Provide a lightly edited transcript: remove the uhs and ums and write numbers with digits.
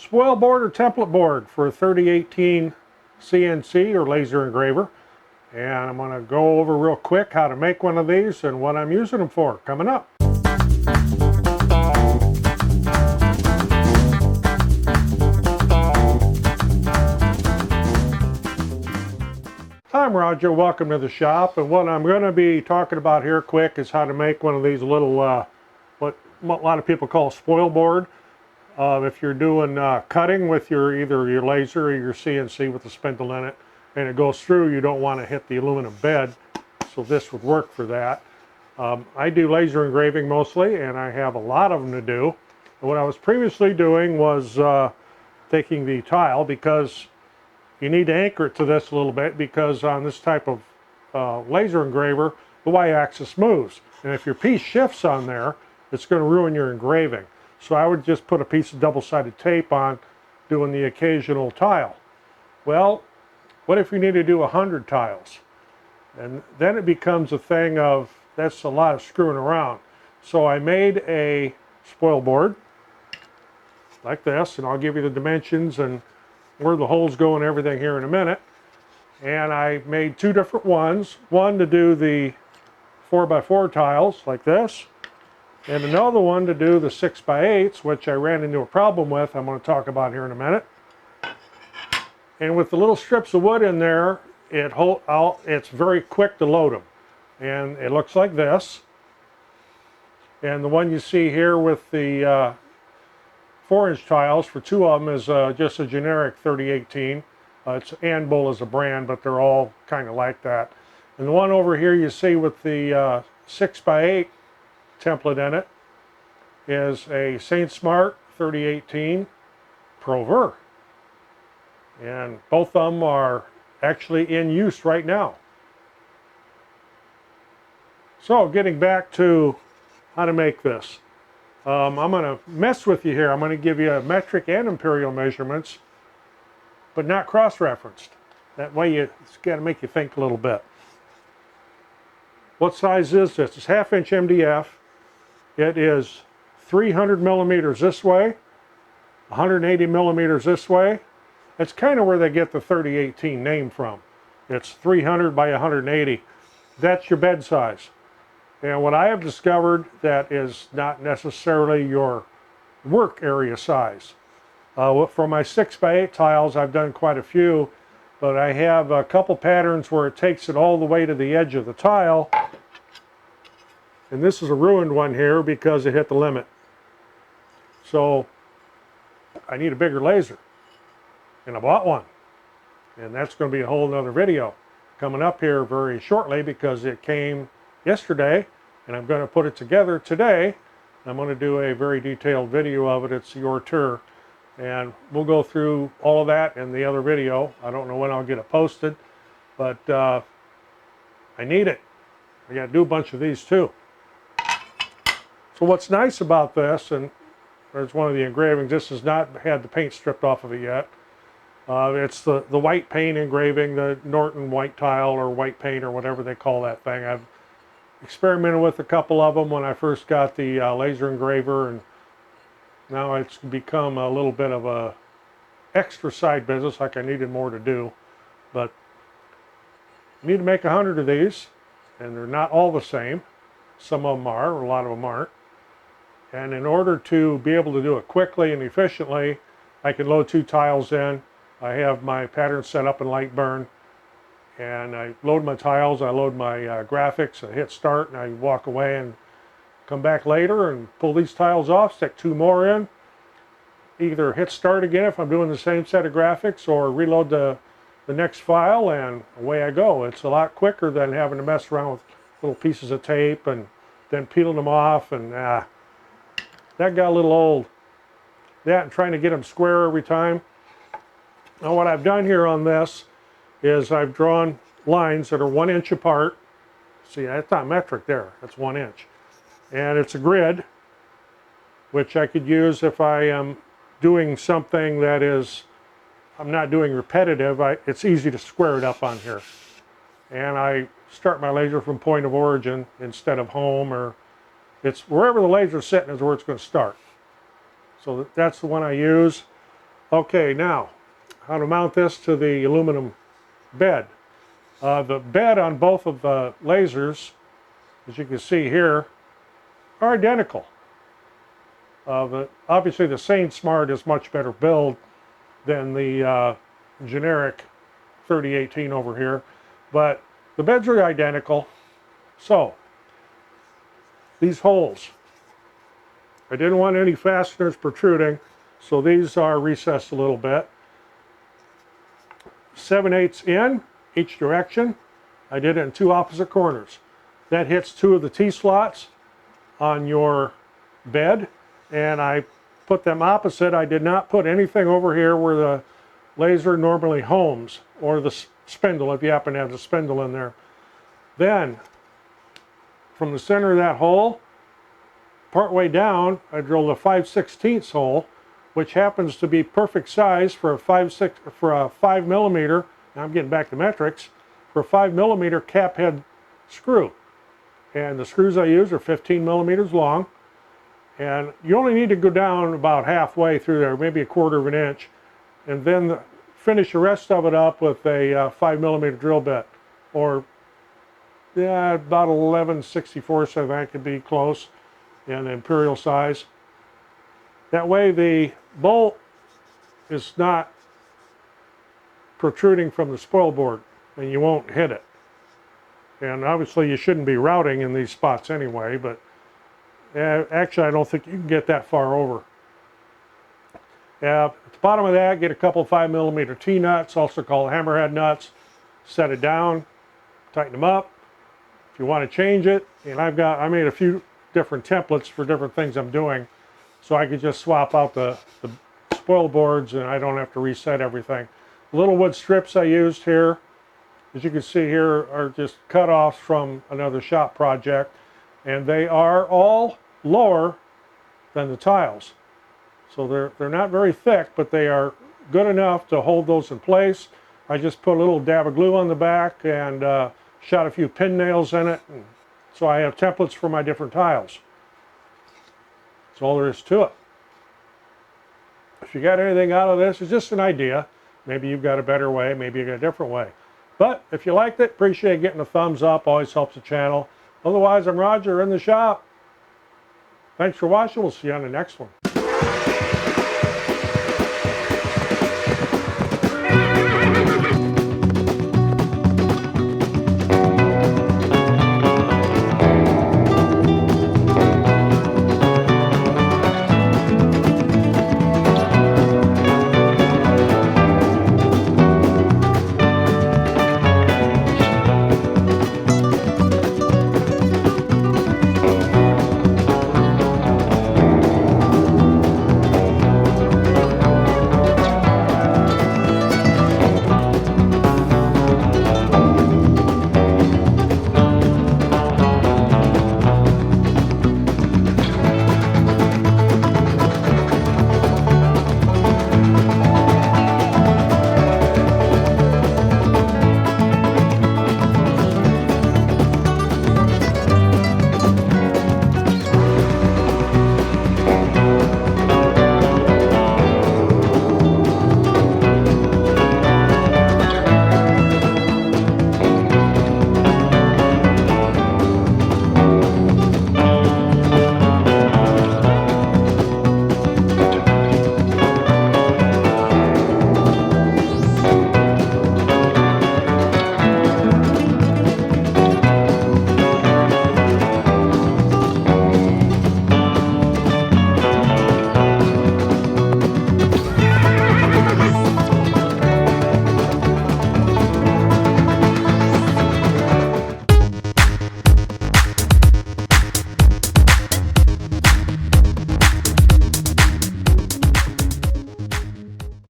spoil board or template board for a 3018 CNC or laser engraver. And I'm going to go over real quick how to make one of these and what I'm using them for coming up. I'm Roger, welcome to the shop, and what I'm going to be talking about here quick is how to make one of these little, what a lot of people call spoil board. If you're doing cutting with either your laser or your CNC with the spindle in it, and it goes through, you don't want to hit the aluminum bed, so this would work for that. I do laser engraving mostly, and I have a lot of them to do. And what I was previously doing was taking the tile, because you need to anchor it to this a little bit, because on this type of laser engraver, the y-axis moves. And if your piece shifts on there, it's going to ruin your engraving. So I would just put a piece of double-sided tape on, doing the occasional tile. Well, what if you need to do 100 tiles? And then it becomes a thing of, that's a lot of screwing around. So I made a spoil board like this, and I'll give you the dimensions and where the holes go and everything here in a minute. And I made two different ones. One to do the 4x4 tiles like this, and another one to do the 6x8s, which I ran into a problem with, I'm going to talk about here in a minute. And with the little strips of wood in there, it's very quick to load them. And it looks like this. And the one you see here with the 4-inch tiles for two of them is just a generic 3018. It's Anvil as a brand, but they're all kind of like that. And the one over here you see with the 6x8 template in it is a Saint Smart 3018 Pro Ver. And both of them are actually in use right now. So getting back to how to make this. I'm going to mess with you here. I'm going to give you metric and imperial measurements, but not cross-referenced. That way it's got to make you think a little bit. What size is this? It's 1/2-inch MDF. It is 300 millimeters this way, 180 millimeters this way. That's kind of where they get the 3018 name from. It's 300 by 180. That's your bed size. And what I have discovered that is not necessarily your work area size. For my 6x8 tiles, I've done quite a few, but I have a couple patterns where it takes it all the way to the edge of the tile. And this is a ruined one here because it hit the limit. So I need a bigger laser. And I bought one. And that's going to be a whole nother video coming up here very shortly, because it came yesterday, and I'm going to put it together today. I'm going to do a very detailed video of it. It's your tour, and we'll go through all of that in the other video. I don't know when I'll get it posted, but I need it. I got to do a bunch of these too. So what's nice about this, and there's one of the engravings, this has not had the paint stripped off of it yet. It's the white paint engraving, the Norton white tile or white paint or whatever they call that thing. I've experimented with a couple of them when I first got the laser engraver, and now it's become a little bit of a extra side business, like I needed more to do. But I need to make 100 of these, and they're not all the same. Some of them are, or a lot of them aren't. And in order to be able to do it quickly and efficiently, I can load 2 tiles in. I have my pattern set up in Lightburn, and I load my tiles, I load my graphics, I hit start, and I walk away and come back later and pull these tiles off, stick 2 more in, either hit start again if I'm doing the same set of graphics, or reload the next file, and away I go. It's a lot quicker than having to mess around with little pieces of tape and then peeling them off, and that got a little old. That and trying to get them square every time. Now what I've done here on this is I've drawn lines that are 1 inch apart. See, that's not metric there, that's 1 inch. And it's a grid, which I could use if I am doing something that is, I'm not doing repetitive. It's easy to square it up on here. And I start my laser from point of origin instead of home, or it's wherever the laser's sitting is where it's going to start. So that's the one I use. Okay, now, how to mount this to the aluminum bed. The bed on both of the lasers, as you can see here, are identical. Obviously the Saint Smart is much better build than the generic 3018 over here, but the beds are identical. So, these holes, I didn't want any fasteners protruding, so these are recessed a little bit. 7/8 in each direction. I did it in 2 opposite corners. That hits 2 of the T-slots on your bed, and I put them opposite. I did not put anything over here where the laser normally homes, or the spindle if you happen to have the spindle in there. Then, from the center of that hole, part way down, I drilled a 5/16 hole, which happens to be perfect size for a 5 millimeter. Now I'm getting back to metrics, for a 5 millimeter cap head screw. And the screws I use are 15 millimeters long. And you only need to go down about halfway through there, maybe 1/4 of an inch, and then finish the rest of it up with a 5 millimeter drill bit, or yeah, about 11/64, so that could be close in imperial size. That way the bolt is not protruding from the spoil board, and you won't hit it. And obviously you shouldn't be routing in these spots anyway, but actually I don't think you can get that far over. At the bottom of that, get a couple 5 millimeter T-nuts, also called hammerhead nuts. Set it down, tighten them up. If you want to change it, and I made a few different templates for different things I'm doing, so I could just swap out the spoil boards and I don't have to reset everything. The little wood strips I used here, as you can see here, are just cut-offs from another shop project, and they are all lower than the tiles. So they're not very thick, but they are good enough to hold those in place. I just put a little dab of glue on the back and shot a few pin nails in it, and so I have templates for my different tiles. That's all there is to it. If you got anything out of this, it's just an idea. Maybe you've got a better way, maybe you got a different way. But if you liked it, appreciate getting a thumbs up, always helps the channel. Otherwise, I'm Roger in the shop. Thanks for watching, we'll see you on the next one.